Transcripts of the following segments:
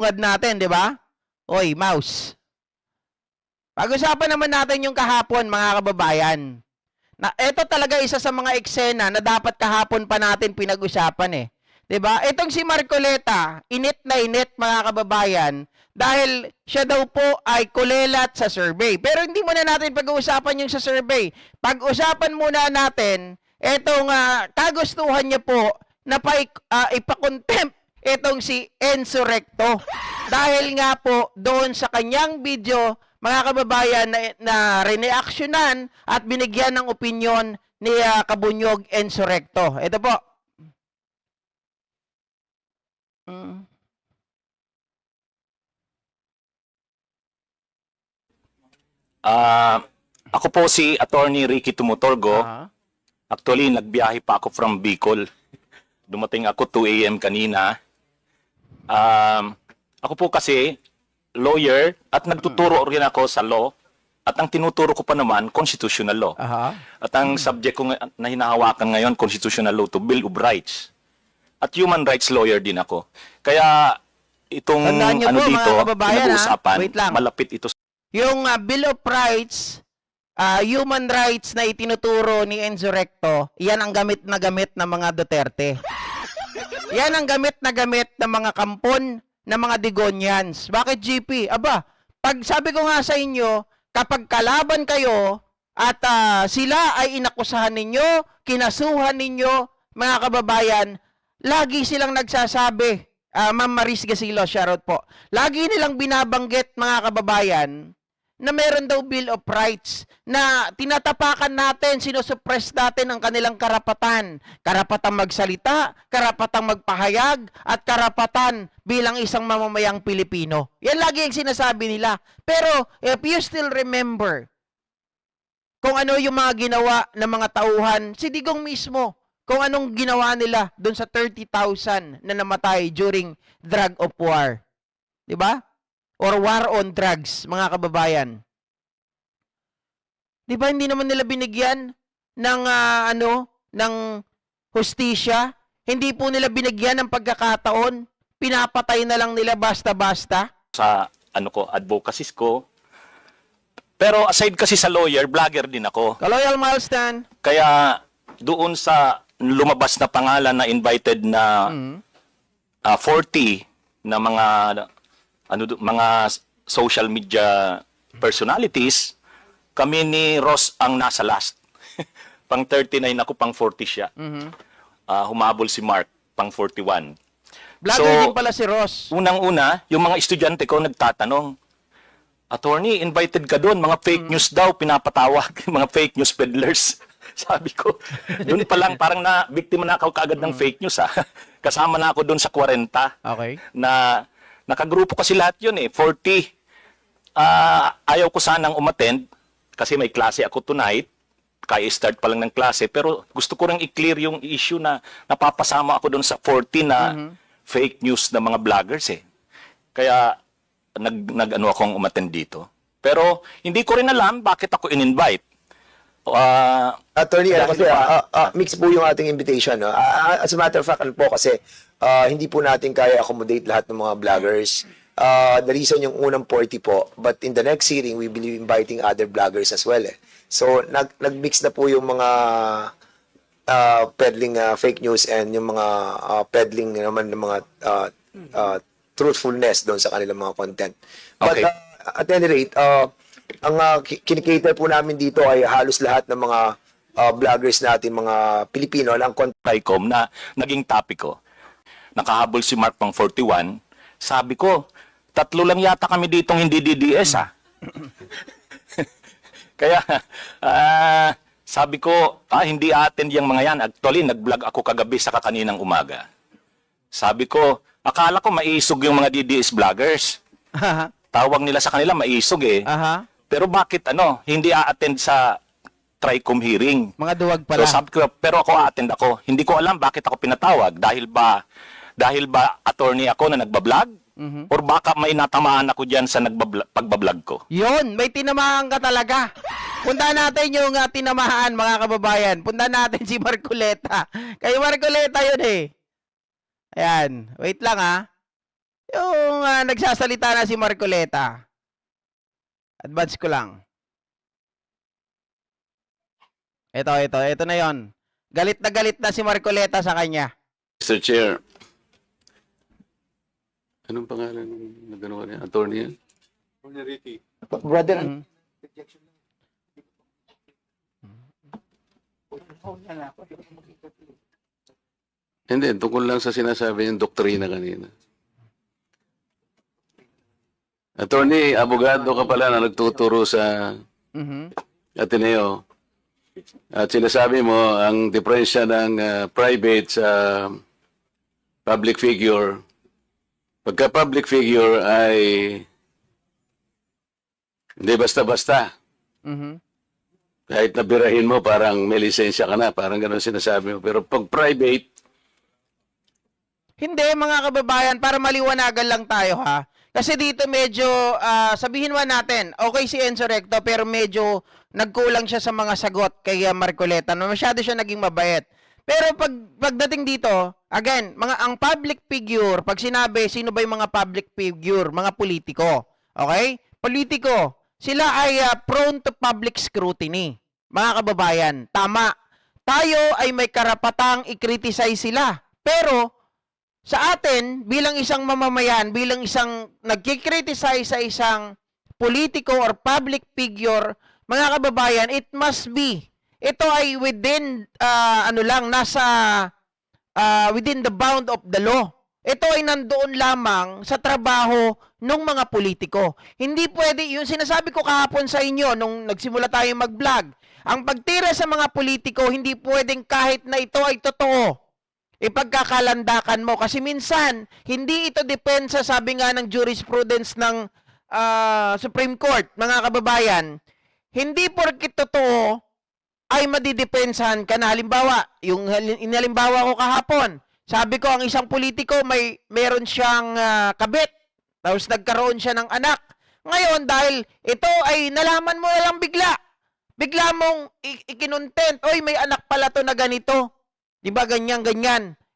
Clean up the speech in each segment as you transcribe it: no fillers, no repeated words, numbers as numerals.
ungad natin, di ba? Oy, mouse. Pag-usapan naman natin yung kahapon, mga kababayan. Na ito talaga isa sa mga eksena na dapat kahapon pa natin pinag-usapan eh. 'Di ba? Itong si Marcoleta, init na init mga kababayan dahil siya daw po ay kulelat sa survey. Pero hindi muna natin pag-uusapan yung sa survey. Pag-usapan muna natin itong kagustuhan niya po na ipakontempt itong si Enzo Recto. Dahil nga po doon sa kanyang video mga kababayan na reaksyonan at binigyan ng opinyon ni Kabunyog Enzo Recto. Ito po. Ako po si Attorney Ricky Tumutorgo. Actually, nagbiyahe pa ako from Bicol. Dumating ako 2 a.m. kanina. Ako po kasi lawyer at nagtuturo rin ako sa law at ang tinuturo ko pa naman constitutional law. At ang subject ko na hinahawakan ngayon constitutional law to Bill of Rights. At human rights lawyer din ako. Kaya itong Tandaan niyo po, dito mga kababayan, pinag-uusapan, wait lang. malapit ito. Yung Bill of Rights, human rights na itinuturo ni Enzo Recto, yan ang gamit na mga Duterte. Yan ang gamit na mga kampon ng mga Digonians. Bakit GP? Aba, pag sabi ko nga sa inyo, kapag kalaban kayo at sila ay inakusahan ninyo, kinasuhan ninyo, mga kababayan, lagi silang nagsasabi, Ma'am Maris Gasilo, shoutout po, lagi nilang binabanggit, mga kababayan, na meron daw Bill of Rights na tinatapakan natin, sinusuppress natin ang kanilang karapatan. Karapatang magsalita, karapatang magpahayag, at karapatan bilang isang mamamayang Pilipino. Yan lagi ang sinasabi nila. Pero if you still remember kung ano yung mga ginawa ng mga tauhan, si Digong mismo, kung anong ginawa nila doon sa 30,000 na namatay during drug of war. 'Di ba? Or war on drugs, mga kababayan. Di ba hindi naman nila binigyan ng ng hustisya? Hindi po nila binigyan ng pagkakataon. Pinapatay na lang nila basta-basta. Sa advocacies ko. Pero aside kasi sa lawyer, vlogger din ako. Kaloyal Milestone. Kaya doon sa lumabas na pangalan na invited na 40 na mga social media personalities, kami ni Ross ang nasa last. Pang 39 ako, pang 40 siya. Humabol si Mark, pang 41. Vlogger din pala si Ross. Unang-una, yung mga estudyante ko nagtatanong, Attorney, invited ka doon, mga fake news daw, pinapatawag, mga fake news peddlers. Sabi ko, doon pa lang, parang biktima na ako kaagad ng fake news. Kasama na ako doon sa 40. Okay. Na nakagrupo kasi lahat yun 40. Ayaw ko sanang umattend kasi may klase ako tonight. Kaya start pa lang ng klase. Pero gusto ko rin i-clear yung issue na napapasama ako doon sa 40 na fake news na mga vloggers Kaya akong umattend dito. Pero hindi ko rin alam bakit ako in-invite. Attorney, mix po yung ating invitation. No? As a matter of fact, kasi hindi po natin kaya accommodate lahat ng mga vloggers. The reason yung unang 40 po, but in the next hearing, we will be inviting other vloggers as well. So, nag-mix na po yung mga peddling fake news and yung mga peddling naman ng mga truthfulness doon sa kanilang mga content. But Okay. At any rate, ang kinikater po namin dito ay halos lahat ng mga vloggers natin, mga Pilipino lang Tricom na naging topic ko. Nakahabol si Mark pang 41. Sabi ko, 3 lang yata kami ditong hindi DDS Kaya sabi ko, hindi attend yung mga yan. Actually, nag-vlog ako kagabi sa kaninang umaga. Sabi ko, akala ko maisog yung mga DDS vloggers. Tawag nila sa kanila maisog Pero bakit hindi a-attend sa Tricom hearing? Mga duwag pala. So sabi ko, pero ako a-attend ako. Hindi ko alam bakit ako pinatawag. Dahil ba attorney ako na nagbablog? Or baka may natamaan ako dyan sa pagbablog ko? Yun, may tinamaan ka talaga. Punta natin yung tinamaan, mga kababayan. Punta natin si Marcoleta. Kay Marcoleta yun Ayan, wait lang Yung nagsasalita na si Marcoleta. Advance ko lang. Ito na yon. Galit na si Marcoleta sa kanya. Mr. Chair, anong pangalan ng gano'n niya? Attorney yan? Brother, Mhm. Hindi, tungkol lang sa sinasabi yung doktrina kanina. Attorney, abogado ka pala na nagtuturo sa Mhm. Ateneo. At sinasabi mo, ang diferensya ng private sa public figure, pagka public figure ay hindi basta-basta. Mhm. Kahit nabirahin mo, parang may lisensya ka na. Parang gano'n sinasabi mo. Pero pag private, Hindi, mga kababayan, para maliwanagan lang tayo ha. Kasi dito medyo, sabihin man natin, okay si Enzo Recto, pero medyo nagkulang siya sa mga sagot kay Marcoleta. No? Masyado siya naging mabait. Pero pagdating dito, again, ang public figure, pag sinabi, sino ba yung mga public figure? Mga politiko. Okay? Politiko. Sila ay prone to public scrutiny. Mga kababayan, tama. Tayo ay may karapatang i-criticize sila. Pero, sa atin, bilang isang mamamayan, bilang isang nagkikriticize sa isang politiko or public figure, mga kababayan, it must be. Ito ay within, within the bound of the law. Ito ay nandoon lamang sa trabaho ng mga politiko. Hindi pwede, yung sinasabi ko kahapon sa inyo, nung nagsimula tayo mag-vlog, ang pagtira sa mga politiko, hindi pwedeng kahit na ito ay totoo, ipagkakalandakan mo. Kasi minsan, hindi ito depensa, sabi nga ng jurisprudence ng Supreme Court, mga kababayan, hindi porkit totoo ay madidepensahan ka na. Halimbawa, yung inalimbawa ko kahapon, sabi ko ang isang politiko meron siyang kabit, tapos nagkaroon siya ng anak. Ngayon, dahil ito ay nalaman mo na lang bigla mong ikinontent, oy, may anak pala to na ganito. Di ba ganyan?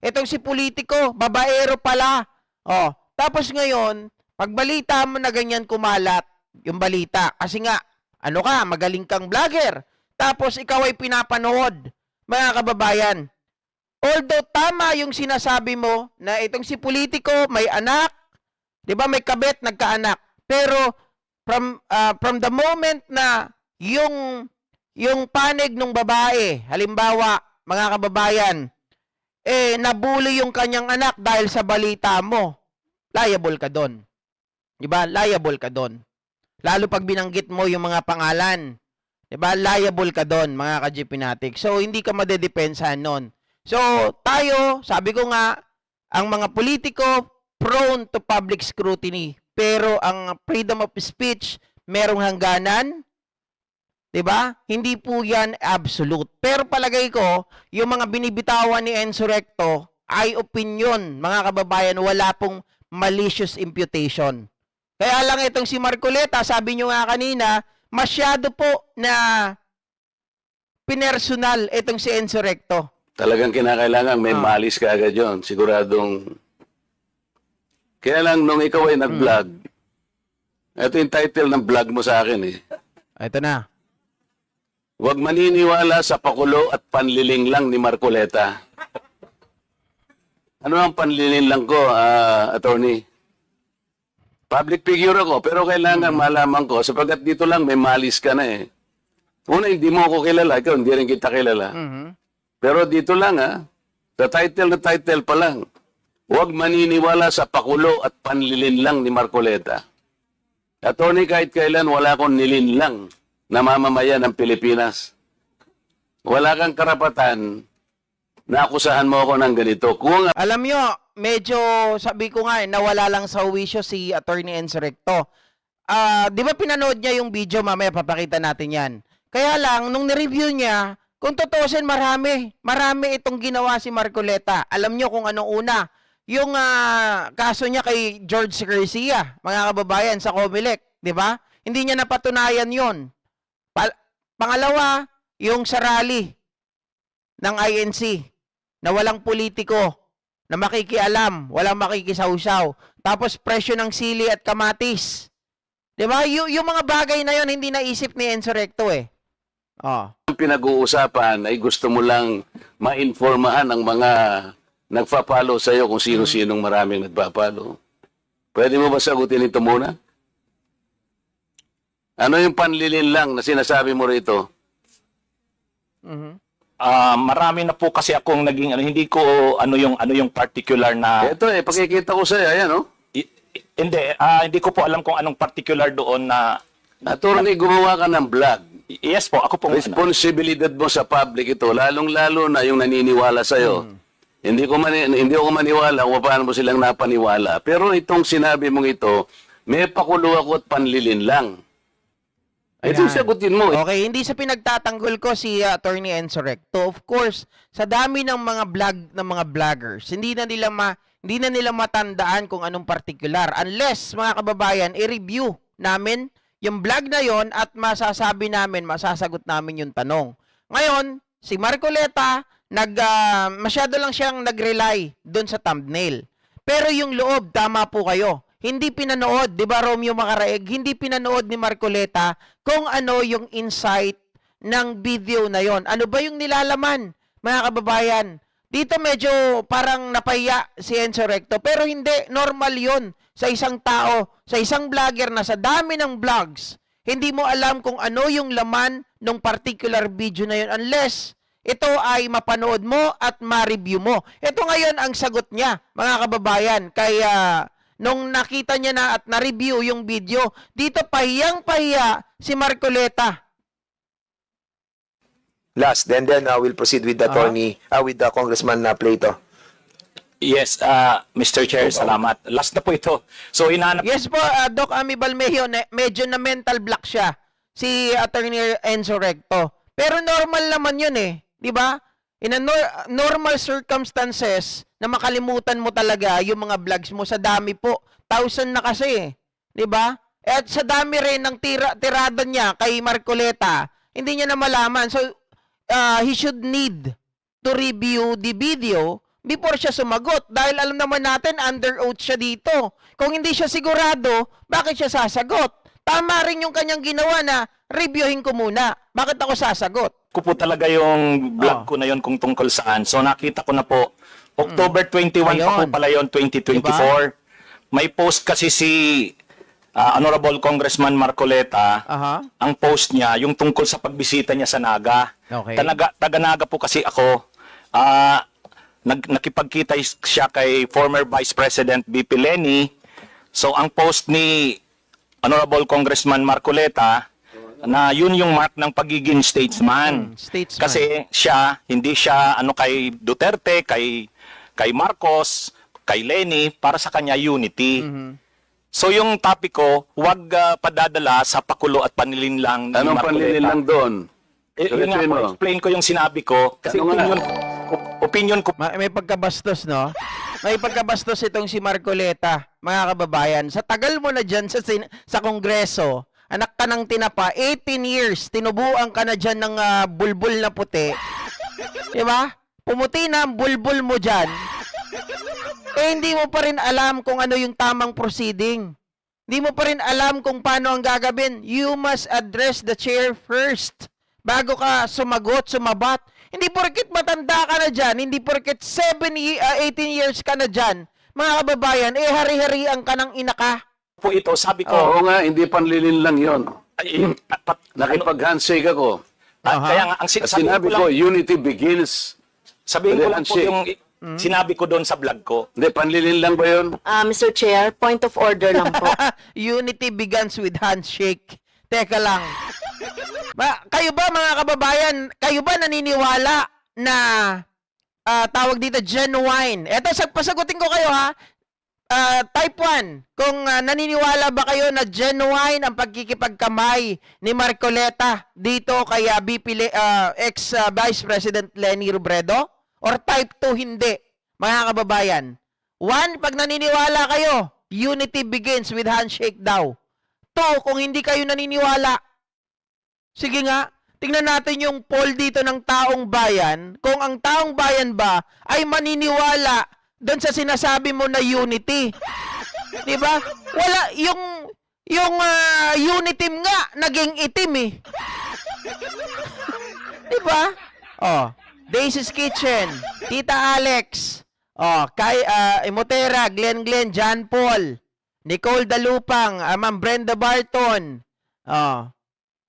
Itong si politiko, babaero pala. Oh, tapos ngayon, pagbalita mo na ganyan kumalat yung balita. Kasi nga, magaling kang vlogger. Tapos ikaw ay pinapanood, mga kababayan. Although tama yung sinasabi mo na itong si politiko may anak, 'di ba, may kabit, nagkaanak. Pero from the moment na yung panig ng babae, halimbawa, mga kababayan, nabuli yung kanyang anak dahil sa balita mo, liable ka doon. 'Di ba? Liable ka doon. Lalo pag binanggit mo yung mga pangalan. 'Di ba? Liable ka doon, mga ka-GPnatic. So hindi ka madedepensahan noon. So tayo, sabi ko nga, ang mga politiko prone to public scrutiny. Pero ang freedom of speech merong hangganan. 'Di ba? Hindi po 'yan absolute. Pero palagay ko, yung mga binibitawan ni Enzo Recto ay opinion, mga kababayan, wala pong malicious imputation. Kaya lang itong si Marcoleta, sabi nyo nga kanina, masyado po na pinersonal itong si Enzo Recto. talagang kinakailangan may malis ka agad yun. Siguradong. Kaya lang nung ikaw ay nag-vlog, ito yung title ng vlog mo sa akin eh. Ito na. Huwag maniniwala sa pakulo at panliling lang ni Marcoleta. Ano ang panliling lang ko, attorney? Public figure ako, pero kailangan malaman ko, sapagkat dito lang may malis ka na eh. Una, hindi mo ako kilala, ikaw hindi rin kita kilala. Mhm. Pero dito lang sa title na title pa lang, huwag maniniwala sa pakulo at panlilin lang ni Marcoleta. Attorney, kahit kailan wala akong nilinlang na mamamayan ng Pilipinas. Wala kang karapatan na akusahan mo ako ng ganito. Kung Alam nyo, medyo, sabi ko nga, nawala lang sa wisyo si Attorney Enzo Recto. Di ba pinanood niya yung video, mamaya papakita natin yan. Kaya lang, nung nireview niya, kung tutusin, marami itong ginawa si Marcoleta. Alam nyo kung anong una. Yung kaso niya kay George Garcia, mga kababayan, sa Comelec, di ba? Hindi niya napatunayan yon. Pangalawa, yung sa rally ng INC, na walang politiko, na makikialam, walang makikisawsaw. Tapos presyo ng sili at kamatis. 'Di ba? Yung mga bagay na yon hindi naisip ni Enzo Recto eh. Oh. Ang pinag-uusapan ay gusto mo lang ma-informahan ang mga nagpa-follow sa iyo kung sino-sinong maraming nagpa-follow. Pwede mo ba sagutin ito muna? Ano yung panlilin lang na sinasabi mo rito? Mhm. Marami na po kasi akong naging hindi ko ano yung particular na Ito pakikita ko sa iyo, ayan oh. hindi ko po alam kung anong particular doon na Attorney, gumawa ka ng vlog. yes po, ako po Responsibilidad mo sa public ito, lalong-lalo na yung naniniwala sa iyo. Hindi ako maniwala kung paano mo silang napaniwala. Pero itong sinabi mong ito, may pakulo ako at panlilin lang. Ito Ayan. sagutin mo. Okay, hindi sa pinagtatanggol ko si Attorney Enzo Recto. Of course, sa dami ng mga vloggers, hindi na nila matandaan kung anong particular unless mga kababayan i-review namin yung vlog na yon at masasagot namin yung tanong. Ngayon, si Marcoleta masyado lang siyang nag-rely doon sa thumbnail. Pero yung loob, tama po kayo. Hindi pinanood, 'di ba Romeo Macaraeg? Hindi pinanood ni Marcoleta kung ano yung insight ng video na yon. Ano ba yung nilalaman, mga kababayan? Dito medyo parang napaya si Enzo Recto, pero hindi, normal yon sa isang tao, sa isang vlogger na sa dami ng vlogs. Hindi mo alam kung ano yung laman ng particular video na yon unless ito ay mapanood mo at ma-review mo. Ito ngayon ang sagot niya, mga kababayan. Kaya nung nakita niya na at na-review yung video, dito pahiyang-pahiya si Marcoleta. Last, then we'll proceed with the attorney, with the Congressman Plato. yes, Mr. Chair, salamat. Last na po ito. So hinahanap Yes po, Doc Ami Balmeo, medyo na mental block siya, si Attorney Enzo Recto. Pero normal naman yun eh, di ba? In a normal circumstances, na makalimutan mo talaga yung mga vlogs mo sa dami po. 1,000 na kasi eh, di ba? At sa dami rin ng tirada niya kay Marcoleta, hindi niya na malaman. So, he should need to review the video before siya sumagot. Dahil alam naman natin, under oath siya dito. Kung hindi siya sigurado, bakit siya sasagot? Tama rin yung kanyang ginawa na reviewin ko muna. Bakit ako sasagot? ko po talaga yung vlog ko na yon kung tungkol saan. So nakita ko na po, October 21 pa po Ayun. pala yun, 2024. May post kasi si Honorable Congressman Marcoleta. Aha. Ang post niya, yung tungkol sa pagbisita niya sa Naga. Okay. Taga-Naga po kasi ako. Nakipagkita siya kay former Vice President BP Leni. So ang post ni Honorable Congressman Marcoleta, na yun yung mark ng pagiging statesman. Statesman. Kasi hindi siya kay Duterte, kay Marcos, kay Leni, para sa kanya unity. So yung topic ko, huwag padadala sa pakulo at panlilinlang ni Anong Marcoleta. panlilin lang doon? Yun nga Diretsuhin po, mo. explain ko yung sinabi ko. Kasi Ano nga? opinion ko May pagkabastos, no? May pagkabastos itong si Marcoleta, mga kababayan. Sa tagal mo na dyan sa Kongreso, anak ka ng tinapa, 18 years, tinubuan ka na dyan ng bulbul na puti. Diba? Pumuti na ang bulbul mo dyan. Hindi mo pa rin alam kung ano yung tamang proceeding. Hindi mo pa rin alam kung paano ang gagawin. You must address the chair first bago ka sumabat. Hindi porket matanda ka na dyan, hindi porket 18 years ka na dyan, mga kababayan, hari-harian ka ng ina ka. po ito, sabi ko, Oo nga, hindi panlilin lang yon. ano, Nakipag-handshake ako. kaya nga, ang At sabi sinabi ko lang, ko, unity begins. sabihin ko lang po handshake. yung sinabi ko doon sa vlog ko. Hindi, panlilin lang ba yun? Mr. Chair, point of order lang po. Unity begins with handshake. Teka lang. Kayo ba mga kababayan, kayo ba naniniwala na tawag dito genuine? Eto, pasagutin ko kayo ha. Type 1, kung naniniwala ba kayo na genuine ang pagkikipagkamay ni Marcoleta dito kay ex-Vice President Leni Robredo? Or type 2, hindi, mga kababayan? 1, pag naniniwala kayo, unity begins with handshake daw. 2, kung hindi kayo naniniwala, sige nga, tingnan natin yung poll dito ng taong bayan, kung ang taong bayan ba ay maniniwala doon sa sinasabi mo na unity. 'Di ba? Wala yung uniteam nga naging itim eh. 'Di ba? Oh, Daisy's Kitchen, Tita Alex, kay Imotera, Glenn, John Paul, Nicole Dalupang, Ma'am Brenda Barton.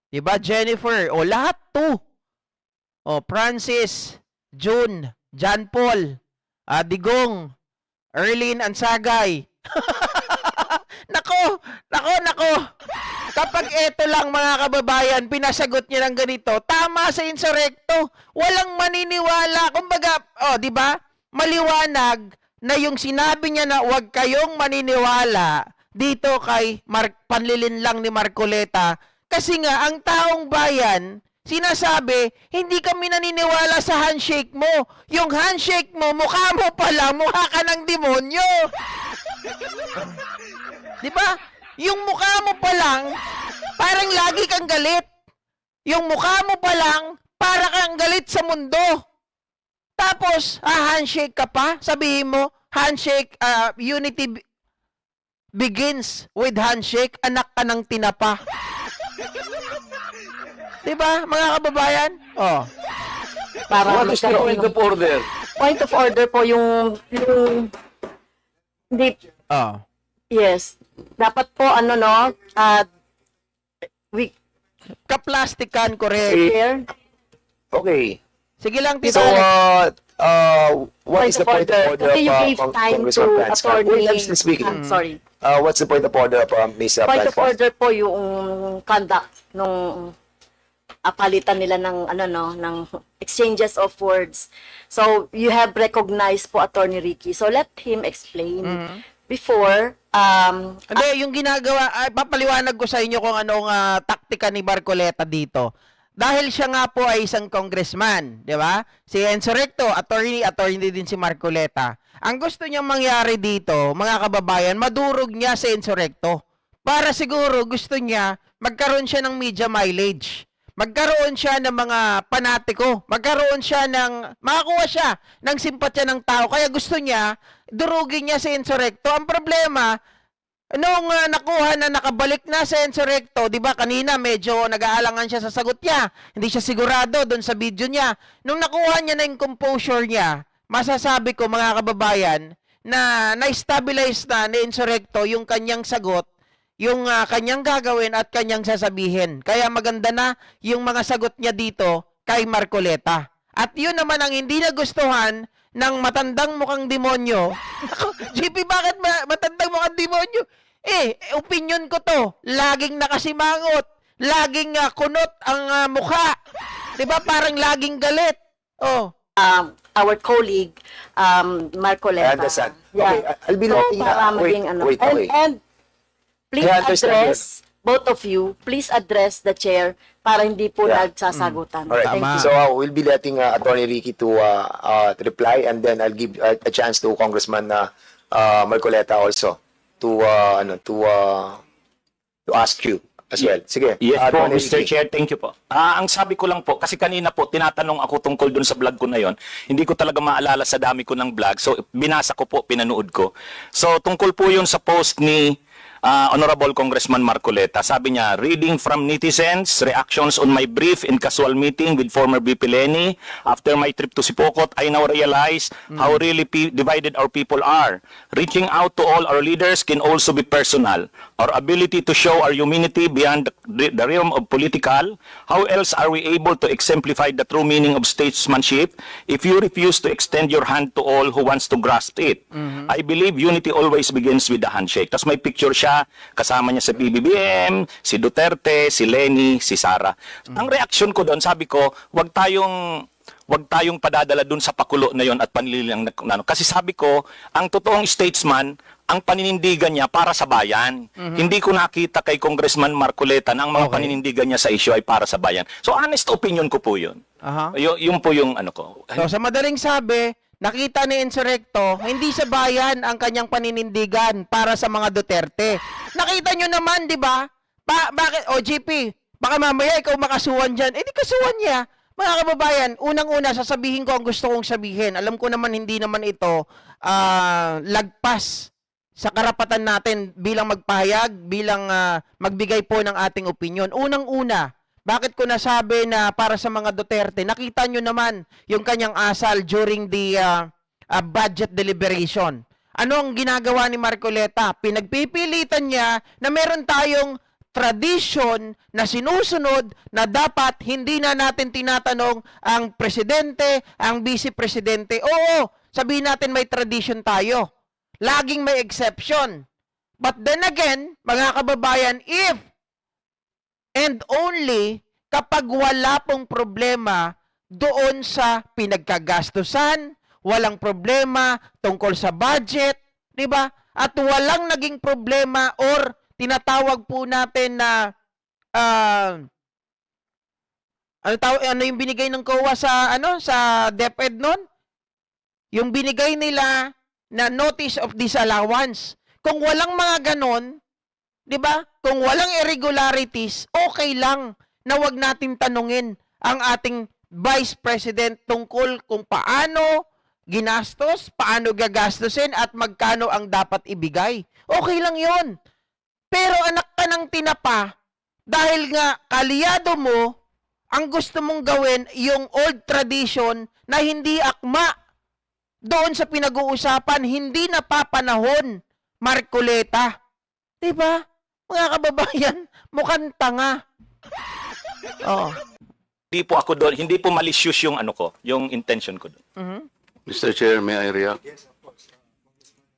'Di ba Jennifer? Lahat to. Francis, June, John Paul, Digong, Erlyn Ansagay. Nako. Kapag eto lang mga kababayan, pinasagot niya ng ganito, tama sa insurrecto. Walang maniniwala. Kumbaga, 'di ba? Maliwanag na yung sinabi niya na huwag kayong maniniwala dito kay panlilin lang ni Marcoleta kasi nga ang taong bayan sinasabi, hindi kami naniniwala sa handshake mo. Yung handshake mo, mukha mo pala, mukha ka ng demonyo. Di ba? Yung mukha mo pa lang, parang lagi kang galit. Yung mukha mo pa lang, para kang galit sa mundo. Tapos, handshake ka pa? Sabihin mo, handshake, unity begins with handshake, anak ka ng tinapa. Diba, mga kababayan? Para What is the magkaroon point ng- of order? Point of order po yung hindi, yes. Dapat po, we Kaplastikan, correct. clear. Okay. Sige lang, So, Tita Alex. what is the point of order Kasi you of gave time to Congressman Franz? attorney. Wait, I'm still speaking. Sorry. What's the point of order of Ms. Point of Franz? order po yung conduct nung palitan nila ng exchanges of words. So, you have recognized po Attorney Ricky. So, let him explain. Before, Hindi, yung ginagawa, papaliwanag ko sa inyo kung anong taktika ni Barcoleta dito. Dahil siya nga po ay isang congressman, di ba? Si Enzo Recto, attorney din si Marcoleta. Ang gusto niyang mangyari dito, mga kababayan, madurog niya si Enzo Recto. Para siguro gusto niya magkaroon siya ng media mileage. Magkaroon siya ng mga panatiko. Makakuha siya ng simpatya ng tao. Kaya gusto niya, durugin niya si Enzo Recto. Ang problema, nung nakuha na nakabalik na si Enzo Recto, di ba kanina medyo nag-aalangan siya sa sagot niya. Hindi siya sigurado doon sa video niya. Nung nakuha niya na yung composure niya, masasabi ko mga kababayan, na na-stabilize na ni Enzo Recto yung kanyang sagot, yung kanyang gagawin at kanyang sasabihin. Kaya maganda na yung mga sagot niya dito kay Marcoleta. At yun naman ang hindi nagustuhan ng matandang mukhang demonyo. Ako, JP, bakit matandang mukhang demonyo? Opinion ko to. Laging nakasimangot. Laging kunot ang mukha. 'Di ba? Parang laging galit. our colleague, I Marcoleta. understand. Yeah. Okay, I'll be So, letting para wait, maging wait, okay. And please I understand address, both of you, please address the chair para hindi po Yeah. nagsasagutan. All right. Thank Tama. you. So we'll be letting Attorney Ricky to reply, and then I'll give a chance to Congressman Marcoleta also to ask you as well. Sige. Yes po, Attorney Mr. Ricky. Chair, thank you po. Ang sabi ko lang po, kasi kanina po, tinatanong ako tungkol dun sa vlog ko na yon. Hindi ko talaga maalala sa dami ko ng vlog. So, binasa ko po, pinanood ko. So, tungkol po yun sa post ni Honorable Congressman Marcoleta. Sabi niya, reading from netizens, reactions on my brief and casual meeting with former VP Lenny. After my trip to Sipokot, I now realize how really divided our people are. Reaching out to all our leaders can also be personal. Our ability to show our humanity beyond the realm of political. How else are we able to exemplify the true meaning of statesmanship if you refuse to extend your hand to all who wants to grasp it? I believe unity always begins with the handshake. Tapos may picture siya, kasama niya sa PBBM, si Duterte, si Lenny, si Sara. Ang reaksyon ko doon, sabi ko, wag tayong padadala doon sa pakulo na yon at panlilang na kasi sabi ko, ang totoong statesman, ang paninindigan niya para sa bayan. Hindi ko nakita kay Congressman Marcoleta na ang mga paninindigan niya sa issue ay para sa bayan. So honest opinion ko po 'yun. Yun po yung ano ko. So, sa madaling sabi, nakita ni Enzo Recto, hindi sa bayan ang kanyang paninindigan para sa mga Duterte. Nakita nyo naman, di ba? Bakit? GP, baka mamaya ikaw makasuhan dyan. Di kasuhan niya. Mga kababayan, unang-una, sasabihin ko ang gusto kong sabihin. Alam ko naman, hindi naman ito lagpas sa karapatan natin bilang magpahayag, bilang magbigay po ng ating opinion. Unang-una, bakit ko nasabi na para sa mga Duterte, nakita nyo naman yung kanyang asal during the budget deliberation. Ano ang ginagawa ni Marcoleta? Pinagpipilitan niya na meron tayong tradition na sinusunod na dapat hindi na natin tinatanong ang presidente, ang vice-presidente. Oo, sabihin natin may tradition tayo. Laging may exception. But then again, mga kababayan, if and only kapag wala pong problema doon sa pinagkagastusan, walang problema tungkol sa budget, di ba? At walang naging problema or tinatawag po natin na ano yung binigay ng COA sa DepEd noon? Yung binigay nila na notice of disallowance. Kung walang mga ganon, 'di ba? Kung walang irregularities, okay lang na wag natin tanungin ang ating Vice President tungkol kung paano ginastos, paano gagastusin at magkano ang dapat ibigay. Okay lang 'yon. Pero anak ka ng tinapa dahil nga kaliyado mo ang gusto mong gawin yung old tradition na hindi akma doon sa pinag-uusapan, hindi napapanahon, Marcoleta. Diba? Mga kababayan, mukhang tanga. Oh. Hindi po ako doon, hindi po malicious yung ano ko, yung intention ko doon. Mr. Chair, may I react?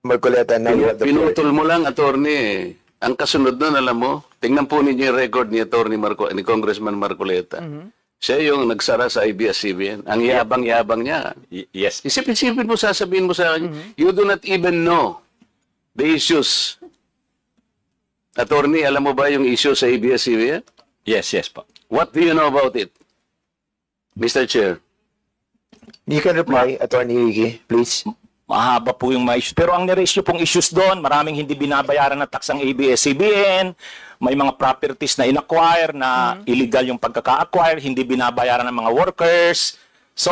Marcoleta, now you have the floor. Pinutol mo lang, attorney. Ang kasunod nun, alam mo, tingnan po ninyo yung record ni ni Congressman Marcoleta. Siya yung nagsara sa ABS-CBN. Ang yabang-yabang niya. Yes. Isipin mo, sasabihin mo sa akin, you do not even know the issues. Attorney, alam mo ba yung issue sa ABS-CBN? Yes, yes po. What do you know about it? Mr. Chair. You can reply, Attorney Ricky, please. Mahaba po yung mga issues. Pero ang niresyo pong issues doon, maraming hindi binabayaran na tax ang ABS-CBN, may mga properties na inacquire na illegal yung pagkaka-acquire, hindi binabayaran ng mga workers. So,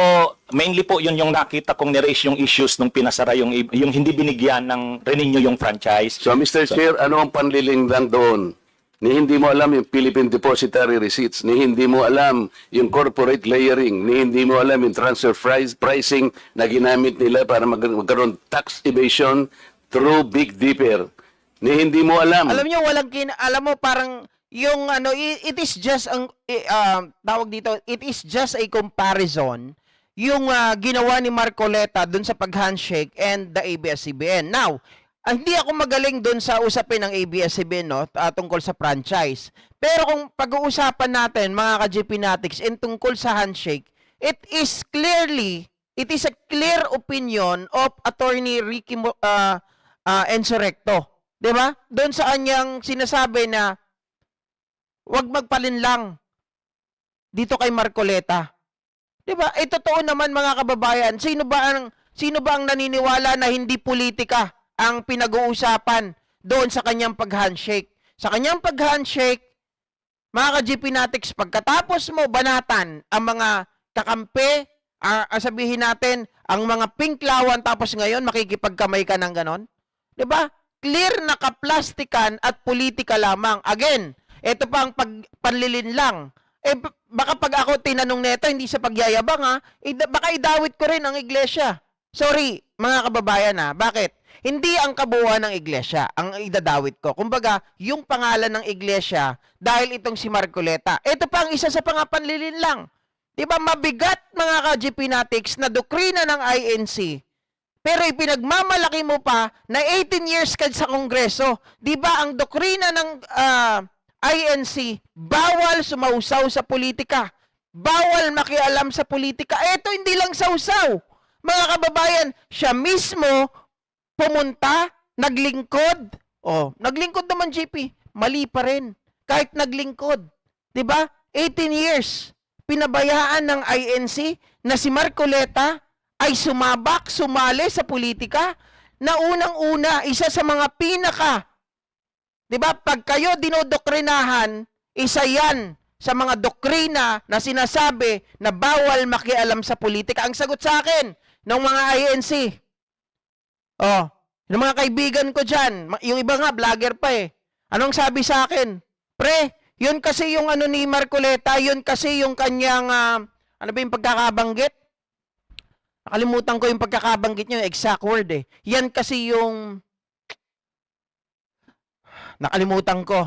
mainly po yun yung nakita kong niresyo yung issues nung pinasara yung hindi binigyan ng renew yung franchise. So, Mr. Chair, ano ang panlilingdang doon? Ni hindi mo alam yung Philippine Depository Receipts, ni hindi mo alam yung corporate layering, ni hindi mo alam yung transfer pricing na ginamit nila para magkaroon tax evasion through Big Dipper. Ni hindi mo alam. Alam nyo, alam mo parang yung it is just ang tawag dito, it is just a comparison yung ginawa ni Marcoleta dun sa pag-handshake and the ABS-CBN. Now, hindi ako magaling dun sa usapin ng ABS-CBN tungkol sa franchise. Pero kung pag-uusapan natin mga ka-GPnatics tungkol sa handshake, it is a clear opinion of Attorney Ricky Ensorecto. 'Di ba? Doon sa kanyang sinasabi na wag magpalinlang dito kay Marcoleta. 'Di ba? Totoo naman mga kababayan, sino ba ang naniniwala na hindi politika ang pinag-uusapan doon sa kanyang pag-handshake? Sa kanyang pag-handshake, mga ka-GPnatics, pagkatapos mo banatan ang mga kakampi, sabihin natin, ang mga pinklawan, tapos ngayon makikipagkamay ka ng ganon? 'Di ba? Clear na kaplastikan at politika lamang. Again, ito pa ang panlilin lang. Baka pag ako tinanong nito, hindi sa pagyayabang baka idawit ko rin ang iglesia. Sorry, mga kababayan bakit? Hindi ang kabuuan ng iglesia ang idadawit ko. Kumbaga, yung pangalan ng iglesia dahil itong si Marcoleta. Ito pa ang isa sa panlilin lang. Diba mabigat mga ka-GPnatics na doktrina ng INC, pero ipinagmamalaki mo pa na 18 years ka sa Kongreso. Diba ang doktrina ng INC, bawal sumausaw sa politika. Bawal makialam sa politika. Ito hindi lang sausaw. Mga kababayan, siya mismo pumunta, naglingkod. Naglingkod naman, JP. Mali pa rin. Kahit naglingkod. 'Di ba? 18 years. Pinabayaan ng INC na si Marcoleta ay sumali sa politika na unang-una, isa sa mga pinaka, 'di ba? Pag kayo dinodoktrinahan, isa 'yan sa mga doktrina na sinasabi na bawal makialam sa politika. Ang sagot sa akin ng mga INC, Yung mga kaibigan ko dyan, yung iba nga, vlogger pa eh. Anong sabi sa akin? Pre, yun kasi yung ano ni Marcoleta, yun kasi yung kanyang, ano ba yung pagkakabanggit? Nakalimutan ko yung pagkakabanggit niya, yung exact word eh. Yan kasi yung, nakalimutan ko.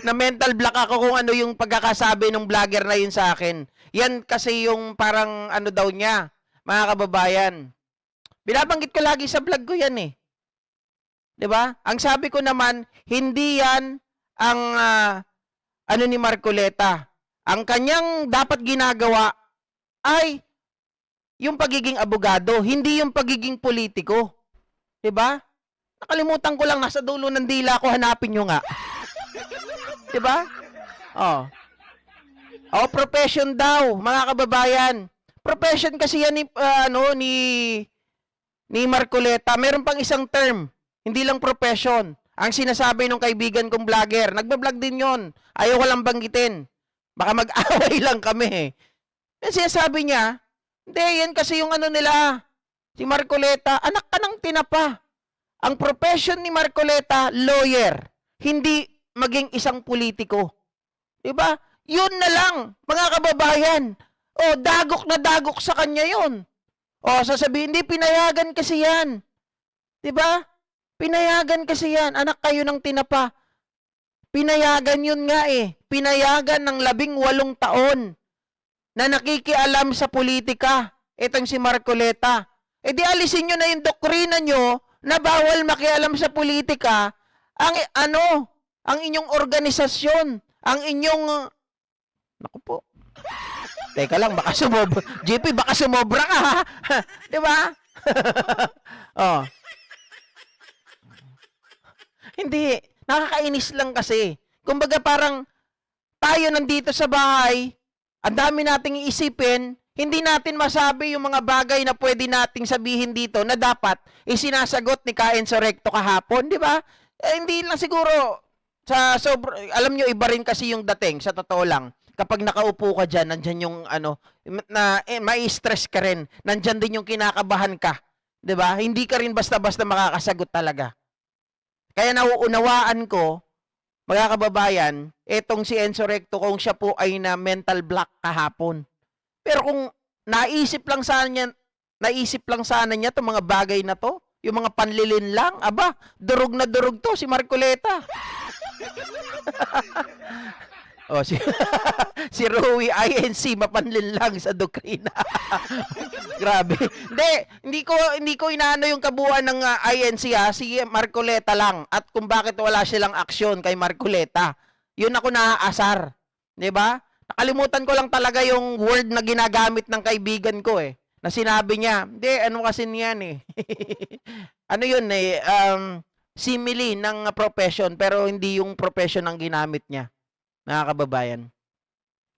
Na mental block ako kung ano yung pagkakasabi ng vlogger na yun sa akin. Yan kasi yung parang ano daw niya, mga kababayan. Binabanggit ko lagi sa vlog ko yan eh. 'Di ba? Ang sabi ko naman, hindi yan ang ano ni Marcoleta. Ang kanyang dapat ginagawa ay yung pagiging abogado, hindi yung pagiging politiko. 'Di ba? Nakalimutan ko lang, nasa dulo ng dila ko, hanapin nyo nga. 'Di ba? Oh. Oh, profession daw, mga kababayan. Profession kasi yan ni Marcoleta. Meron pang isang term, hindi lang profession. Ang sinasabi ng kaibigan kong vlogger, nagbablog din yon. Ayaw ko lang banggitin. Baka mag-away lang kami. Ang sinasabi niya, hindi, yan kasi yung ano nila. Si Marcoleta, anak ka ng tinapa. Ang profession ni Marcoleta, lawyer. Hindi maging isang politiko. Diba? Yun na lang, mga kababayan. O, dagok na dagok sa kanya yun. O, sasabihin, hindi, pinayagan kasi yan. Diba? Pinayagan kasi yan. Anak kayo ng tinapa. Pinayagan yun nga eh. Pinayagan ng 18 taon na nakikialam sa politika. Itong si Marcoleta. E di alisin nyo na yung doktrina nyo na bawal makialam sa politika ang inyong organisasyon, ang inyong, naku po, teka lang, baka sumobra, JP, baka sumobra ka, ha? Di ba? Oh. Hindi, nakakainis lang kasi. Kumbaga parang tayo nandito sa bahay, ang dami nating iisipin, hindi natin masabi yung mga bagay na pwede nating sabihin dito na dapat isinasagot ni Ka-Enzo Recto kahapon, di ba? Hindi lang siguro, alam nyo, iba rin kasi yung dating, sa totoo lang. Kapag nakaupo ka dyan, nandyan yung mai-stress ka rin. Nandyan din yung kinakabahan ka. Di ba? Hindi ka rin basta-basta makakasagot talaga. Kaya nauunawaan ko, mga kababayan, etong si Enzo Recto kung siya po ay na mental block kahapon. Pero kung naisip lang sana niya itong mga bagay na to, yung mga panlilin lang, aba, durog na durog to si Marcoleta. Oh, si Rowie INC mapanlin lang sa doktrina. Grabe. Hindi ko inaano yung kabuuan ng INC ha, si Marcoleta lang at kung bakit wala silang aksyon kay Marcoleta. Yun ako naaasar, 'di ba? Nakalimutan ko lang talaga yung word na ginagamit ng kaibigan ko eh. Na sinabi niya, hindi, ano kasi niyan eh. Ano yun eh, simile ng profession, pero hindi yung profession ang ginamit niya. Mga kababayan.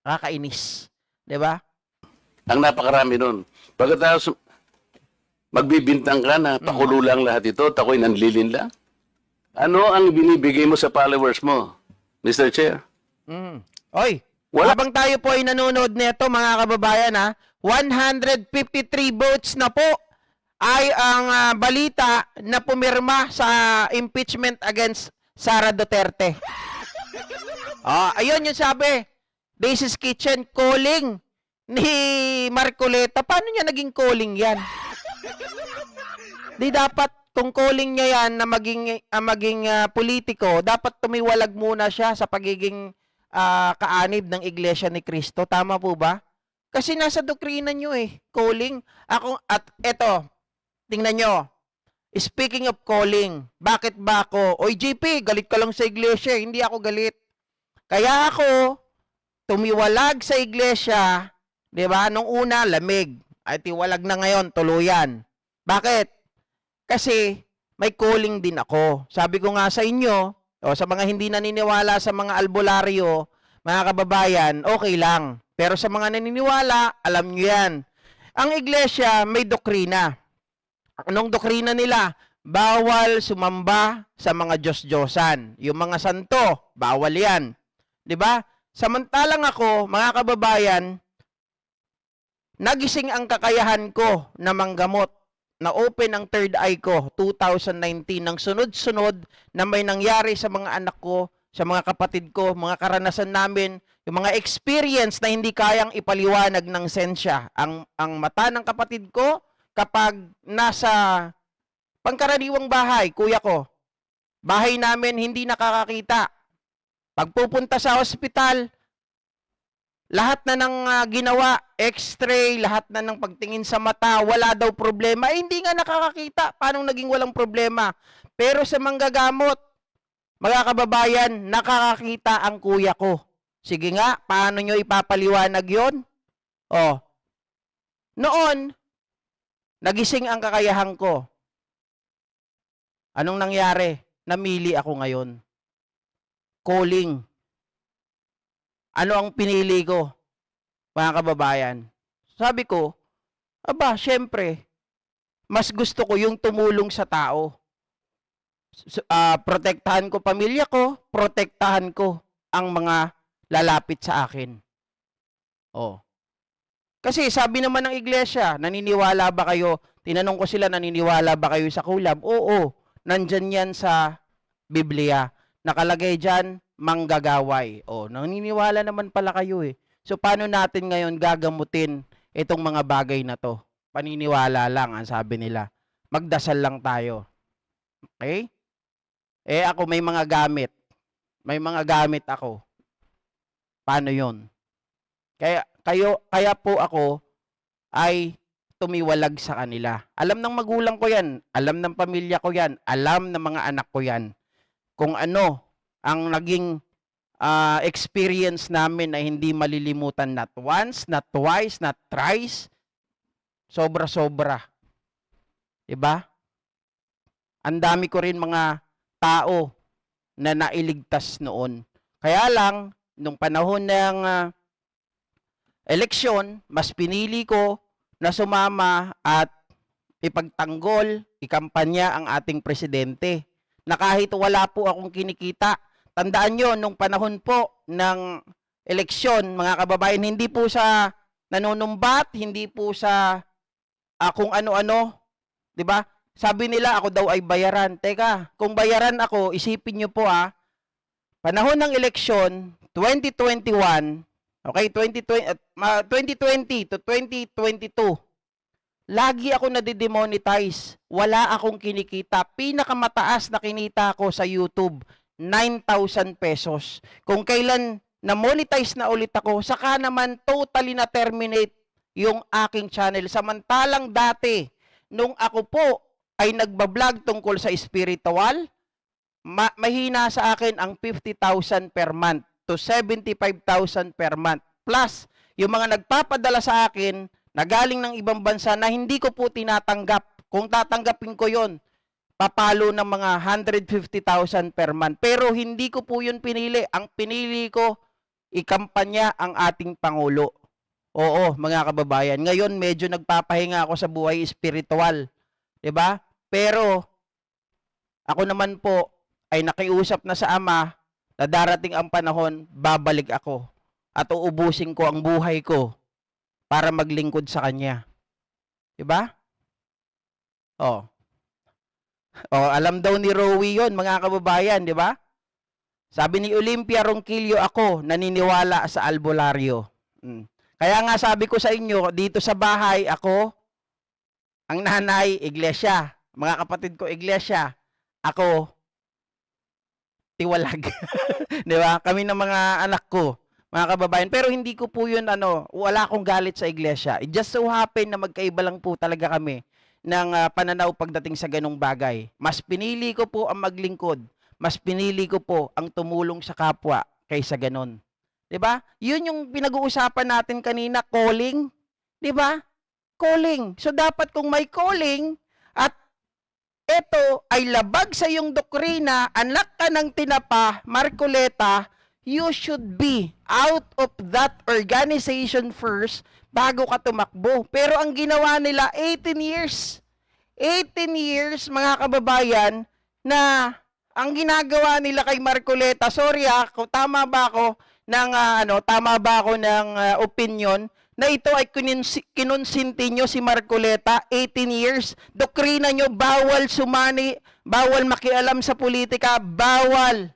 Nakakainis. Diba? Ang napakarami nun. Pagkatapos, magbibintang ka na, pakulo lang lahat ito, tako'y nanlilin lang. Ano ang binibigay mo sa followers mo, Mr. Chair? Oy, Wala. habang tayo po ay nanonood nito, mga kababayan ha, 153 votes na po ay ang balita na pumirma sa impeachment against Sara Duterte. Ayun yung sabi. This is Kitchen calling ni Marcoleta. Paano niya naging calling yan? Di dapat kung calling niya yan na maging politiko, dapat tumiwalag muna siya sa pagiging kaanib ng Iglesia ni Cristo. Tama po ba? Kasi nasa doktrina nyo eh. Calling. At eto, tingnan nyo. Speaking of calling, bakit ba ako? Oy, JP, galit ka lang sa iglesia. Hindi ako galit. Kaya ako, tumiwalag sa iglesia, di ba? Nung una, lamig. Ay, tiwalag na ngayon, tuluyan. Bakit? Kasi, may calling din ako. Sabi ko nga sa inyo, o sa mga hindi naniniwala sa mga albularyo, mga kababayan, okay lang. Pero sa mga naniniwala, alam nyo yan. Ang iglesia may doktrina. Anong doktrina nila? Bawal sumamba sa mga Diyos-Diyosan. Yung mga santo, bawal yan. 'Di ba? Samantalang ako, mga kababayan, nagising ang kakayahan ko na manggamot na-open ang third eye ko, 2019, ng sunod-sunod na may nangyari sa mga anak ko, sa mga kapatid ko, mga karanasan namin, yung mga experience na hindi kayang ipaliwanag ng sensya. Ang mata ng kapatid ko, kapag nasa pangkaraniwang bahay, kuya ko, bahay namin hindi nakakakita. Pagpupunta sa ospital, lahat na ng ginawa, x-ray, lahat na ng pagtingin sa mata, wala daw problema. Hindi nga nakakakita. Paano naging walang problema? Pero sa manggagamot, mga kababayan, nakakakita ang kuya ko. Sige nga, paano nyo ipapaliwanag yon? Oh, noon, nagising ang kakayahan ko. Anong nangyari? Namili ako ngayon. Calling. Ano ang pinili ko, mga kababayan? Sabi ko, aba, syempre, mas gusto ko yung tumulong sa tao. Protektahan ko pamilya ko, protektahan ko ang mga lalapit sa akin. Oh. Kasi sabi naman ng iglesia, naniniwala ba kayo? Tinanong ko sila, naniniwala ba kayo sa kulab? Oo, nandyan yan sa Biblia. Nakalagay dyan, manggagaway. O, naniniwala naman pala kayo eh. So, paano natin ngayon gagamutin itong mga bagay na to? Paniniwala lang, ang sabi nila. Magdasal lang tayo. Okay? Eh, ako may mga gamit. May mga gamit ako. Paano yon? Kaya po ako ay tumiwalag sa kanila. Alam ng magulang ko yan. Alam ng pamilya ko yan. Alam ng mga anak ko yan. Kung ano ang naging experience namin na hindi malilimutan, not once, not twice, not thrice, sobra-sobra. Diba? Ang dami ko rin mga tao na nailigtas noon. Kaya lang, nung panahon ng eleksyon, mas pinili ko na sumama at ipagtanggol, ikampanya ang ating presidente. Na kahit wala po akong kinikita, tandaan nyo, nung panahon po ng eleksyon, mga kababayan, hindi po sa nanunumbat, hindi po sa kung ano-ano, di ba? Sabi nila, ako daw ay bayaran. Teka, kung bayaran ako, isipin nyo po panahon ng eleksyon, 2021, okay, 2020 to 2022, lagi ako nadidemonetize. Wala akong kinikita. Pinakamataas na kinita ko sa YouTube, 9,000 pesos. Kung kailan na-monetize na ulit ako, saka naman totally na-terminate yung aking channel. Samantalang dati, nung ako po ay nagbablog tungkol sa spiritual, mahina sa akin ang 50,000 per month to 75,000 per month. Plus, yung mga nagpapadala sa akin na galing ng ibang bansa na hindi ko po tinatanggap. Kung tatanggapin ko yon, papalo ng mga 150,000 per month. Pero hindi ko po yun pinili. Ang pinili ko, ikampanya ang ating Pangulo. Oo, mga kababayan. Ngayon, medyo nagpapahinga ako sa buhay espiritual. 'Di ba? Pero, ako naman po, ay nakiusap na sa Ama na darating ang panahon, babalik ako at uubusin ko ang buhay ko para maglingkod sa Kanya. 'Di ba? Oh. Oh, alam daw ni Rowie 'yon, mga kababayan, 'di ba? Sabi ni Olympia Ronquillo, ako naniniwala sa albularyo. Kaya nga sabi ko sa inyo, dito sa bahay ako, ang nanay, iglesia. Mga kapatid ko, iglesia. Ako, tiwalag. 'Di ba? Kami ng mga anak ko, mga kababayan. Pero hindi ko po yun, wala akong galit sa iglesia. It just so happen na magkaiba lang po talaga kami ng pananaw pagdating sa ganong bagay. Mas pinili ko po ang maglingkod. Mas pinili ko po ang tumulong sa kapwa kaysa ganon. 'Di ba? Yun yung pinag-uusapan natin kanina, calling. 'Di ba? Calling. So dapat kung may calling at ito ay labag sa iyong doktrina, anak ka ng tinapa, Marcoleta, you should be out of that organization first bago ka tumakbo. Pero ang ginawa nila, 18 years. 18 years, mga kababayan, na ang ginagawa nila kay Marcoleta, sorry kung tama ba ako ng opinion, na ito ay kinonsinti nyo si Marcoleta, 18 years. Doktrina nyo, bawal sumani, bawal makialam sa politika, bawal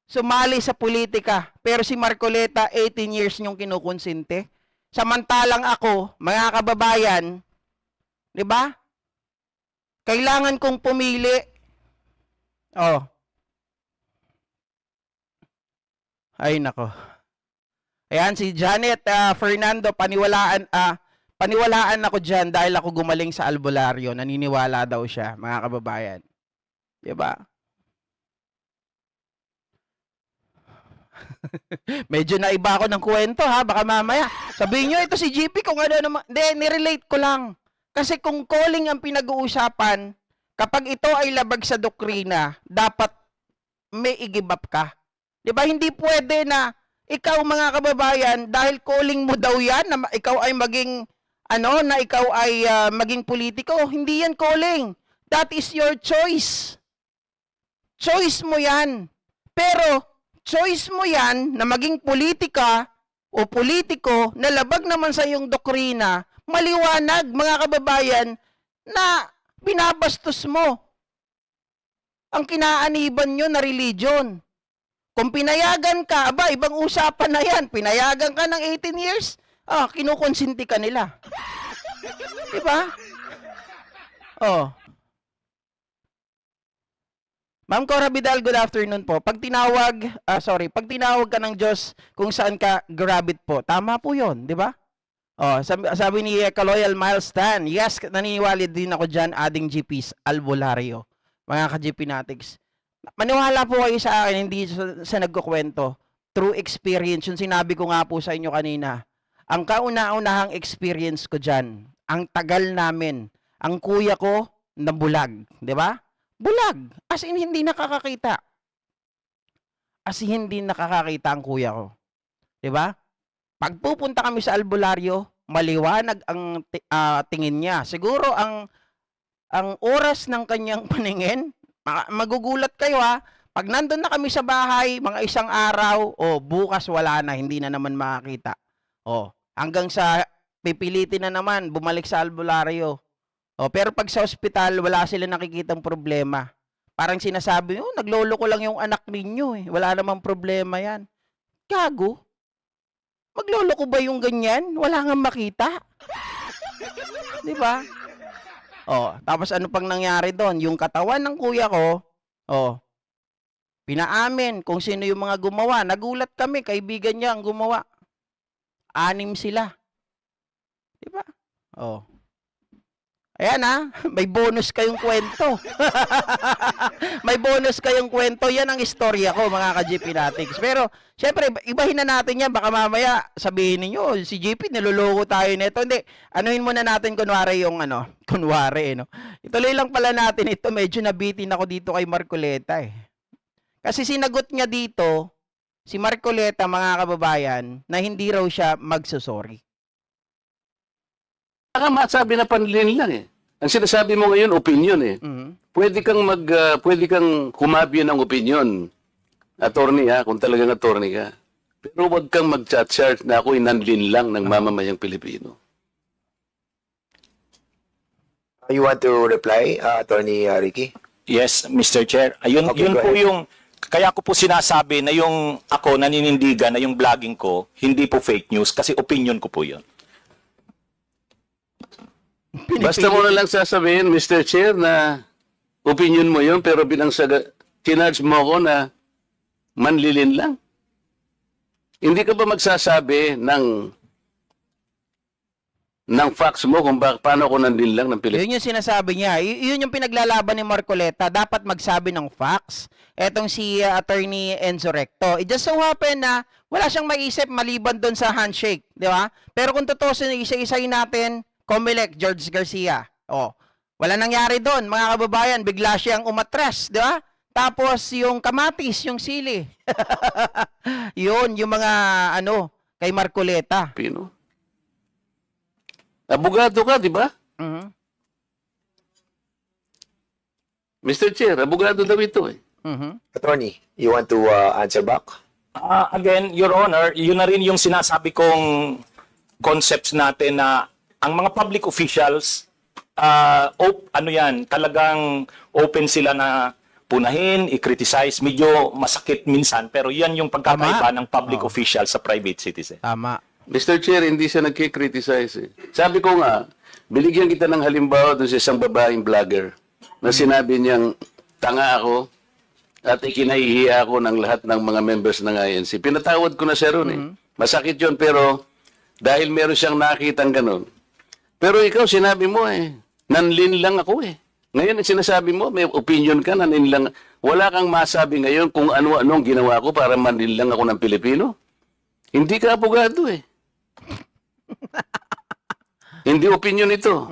sumali sa politika. Pero si Marcoleta, 18 years nyong kinukonsinti. Samantalang ako, mga kababayan, di ba? Kailangan kong pumili. Oh. Ay, nako. Ayan, si Janet Fernando, paniwalaan ako dyan dahil ako gumaling sa albularyo. Naniniwala daw siya, mga kababayan. Diba? Medyo naiba ako ng kwento, ha? Baka mamaya. Sabihin nyo, ito si GP kung ano naman. Hindi, nirelate ko lang. Kasi kung calling ang pinag-uusapan, kapag ito ay labag sa doktrina, dapat may i-give up ka. Diba? Hindi pwede na ikaw, mga kababayan, dahil calling mo daw yan, na ikaw ay maging, maging politiko, hindi yan calling. That is your choice. Choice mo yan. Pero, choice mo yan na maging politika o politiko na labag naman sa iyong doktrina, maliwanag, mga kababayan, na binabastos mo ang kinaaniban nyo na religion. Kung pinayagan ka, aba, ibang usapan na yan. Pinayagan ka ng 18 years, kinukonsinti ka nila. Diba? Oh. Ma'am Cora Vidal, good afternoon po. Pag tinawag ka ng Diyos kung saan ka grabit po, tama po yun, di ba? Oh, sabi ni Kaloyal Miles Tan, yes, naniniwala din ako dyan, adding GPs, albularyo. Mga ka-GP Natics. Maniwala po kayo sa akin, hindi sa nagkukwento. True experience, yung sinabi ko nga po sa inyo kanina. Ang kauna-unahang experience ko dyan, ang tagal namin, ang kuya ko na bulag, di ba? Bulag, as in hindi nakakakita. As in hindi nakakakita ang kuya ko. Di ba? Pag pupunta kami sa albularyo, maliwanag ang tingin niya. Siguro ang oras ng kanyang paningin, magugulat kayo ha. Pag nandun na kami sa bahay, mga isang araw, bukas wala na, hindi na naman makakita. Hanggang sa pipilitin na naman, bumalik sa albularyo. Pero pag sa ospital, wala sila nakikitang problema. Parang sinasabi, naglolo ko lang yung anak ninyo eh. Wala namang problema yan. Gago. Maglolo ko ba yung ganyan? Wala nga makita. Di ba? Tapos ano pang nangyari doon? Yung katawan ng kuya ko, pinaamin kung sino yung mga gumawa. Nagulat kami, kaibigan niya ang gumawa. 6 sila. Diba? Ayan ha, may bonus kayong kwento. May bonus kayong kwento. Yan ang istorya ko, mga ka-GP Natics. Pero, syempre, ibahin na natin yan. Baka mamaya sabihin niyo si GP, niloloko tayo nito. Hindi, anuhin muna natin kunwari yung kunwari, no? Ituloy lang pala natin ito. Medyo nabitin ako dito kay Marcoleta eh. Kasi sinagot niya dito, si Marcoleta, mga kababayan, na hindi raw siya magsusorry. Baka masabi na panlilin lang eh. Ang sinasabi mo ngayon, opinion eh. Mhm. Pwede kang kumabyo ng opinion. Attorney ha, kung talagang attorney ka. Pero wag kang mag-chat na ako'y nanlin lang ng mamamayang Pilipino. You want to reply, Attorney Ricky? Yes, Mr. Chair. Ayun, Okay, yun go po ahead. yung, kaya ko po sinasabi na yung ako naninindigan na yung vlogging ko, hindi po fake news kasi opinion ko po yun. Basta mo na lang sasabihin, Mr. Chair, na opinion mo yun, pero bilang kinarge mo ako na manlilin lang. Hindi ka ba magsasabi ng facts mo kung paano ako nanlilin lang ng Pilipinas? Yun yung sinasabi niya. Yun yung pinaglalaban ni Marcoleta. Dapat magsabi ng facts. Etong si Attorney Enzo Recto. It just so happen na wala siyang maisip maliban doon sa handshake. Di ba? Pero kung totoo, isa-isayin natin, Comelec, George Garcia. Wala nangyari doon, mga kababayan. Bigla siyang umatras. Di ba? Tapos yung kamatis, yung sili. Yun, yung mga kay Marcoleta. Pino? Abogado ka, di ba? Mhm. Mr. Chair, abogado daw ito eh. Mhm. Attorney, you want to answer back? Again, Your Honor, yun na rin yung sinasabi kong concepts natin na ang mga public officials, talagang open sila na punahin, i-criticize, medyo masakit minsan, pero yan yung pagkakaiba ng public official sa private citizen. Tama. Mr. Chair, hindi siya nagkikriticize eh. Sabi ko nga, binigyan kita ng halimbawa doon sa isang babaeng vlogger na sinabi niyang tanga ako at ikinahihiya ako ng lahat ng mga members ng INC. Pinatawad ko na siya ron eh. Masakit yun pero dahil meron siyang nakitang ganun. Pero ikaw sinabi mo eh, nanlin lang ako eh. Ngayon ang sinasabi mo, may opinion ka, nanlin lang. Wala kang masabi ngayon kung ano-anong ginawa ko para manlin lang ako ng Pilipino. Hindi ka abogado eh. Hindi opinion ito.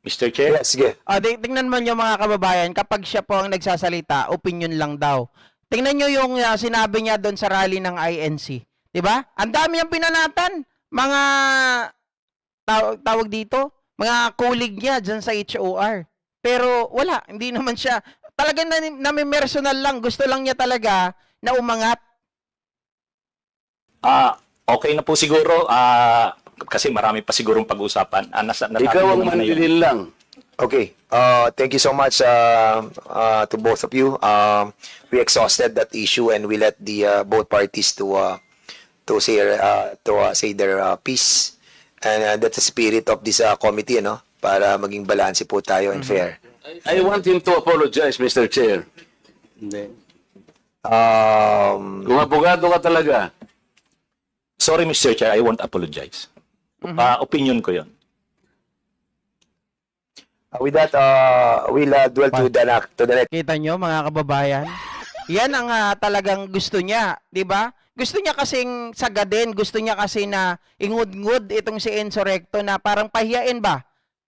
Mr. Chair? Yes, sige. Tingnan mo nyo mga kababayan, kapag siya po ang nagsasalita, opinion lang daw. Tingnan nyo yung sinabi niya doon sa rally ng INC. 'Di ba? Ang dami niyang pinanatan. Mga tawag dito, mga kulig niya dyan sa HOR. Pero wala, hindi naman siya. Talagang nami-personal lang. Gusto lang niya talaga na umangat. Okay na po siguro. Kasi marami pa sigurong pag-usapan. Ikaw ang manlilin lang. Okay. Thank you so much to both of you. We exhausted that issue and we let the both parties to say their piece. And that's the spirit of this committee, no? Para maging balanse po tayo and fair. I want him to apologize, Mr. Chair. Kung abogado ka talaga, Sorry, Mr. Chair, I won't apologize. Opinion ko yon. With that, we'll dwell to the next. Kita nyo mga kababayan? Yan ang talagang gusto niya, 'di ba? Gusto niya kasing sagadin, gusto niya kasi na ingud-ngud itong si Enzo Recto na parang pahiyain ba?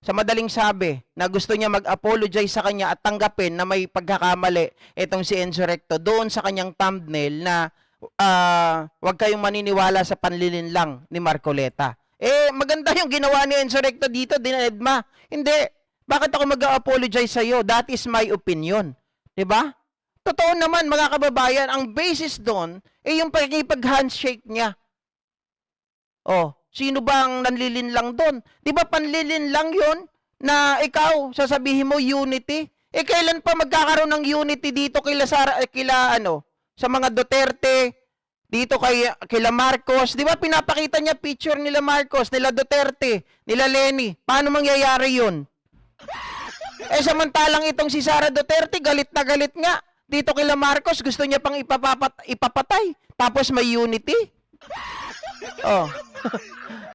Sa madaling sabi, na gusto niya mag-apologize sa kanya at tanggapin na may pagkakamali itong si Enzo Recto doon sa kanyang thumbnail na wag kayong maniniwala sa panlilin lang ni Marcoleta. Maganda yung ginawa ni Enzo Recto dito, Edma. Hindi. Bakit ako mag-apologize sa iyo? That is my opinion. 'Di ba? Totoo naman mga kababayan, ang basis doon yung pakikipag-handshake niya. Sino ba ang nanlilin lang doon? 'Di ba panlilin lang 'yon na ikaw sasabihin mo unity? Kailan pa magkakaroon ng unity dito sa mga Duterte, dito kila Marcos? 'Di ba pinapakita niya picture nila Marcos, nila Duterte, nila Leni? Paano mangyayari 'yon? Samantalang itong si Sara Duterte, galit na galit nga. Dito kila Marcos, gusto niya pang ipapatay. Tapos may unity.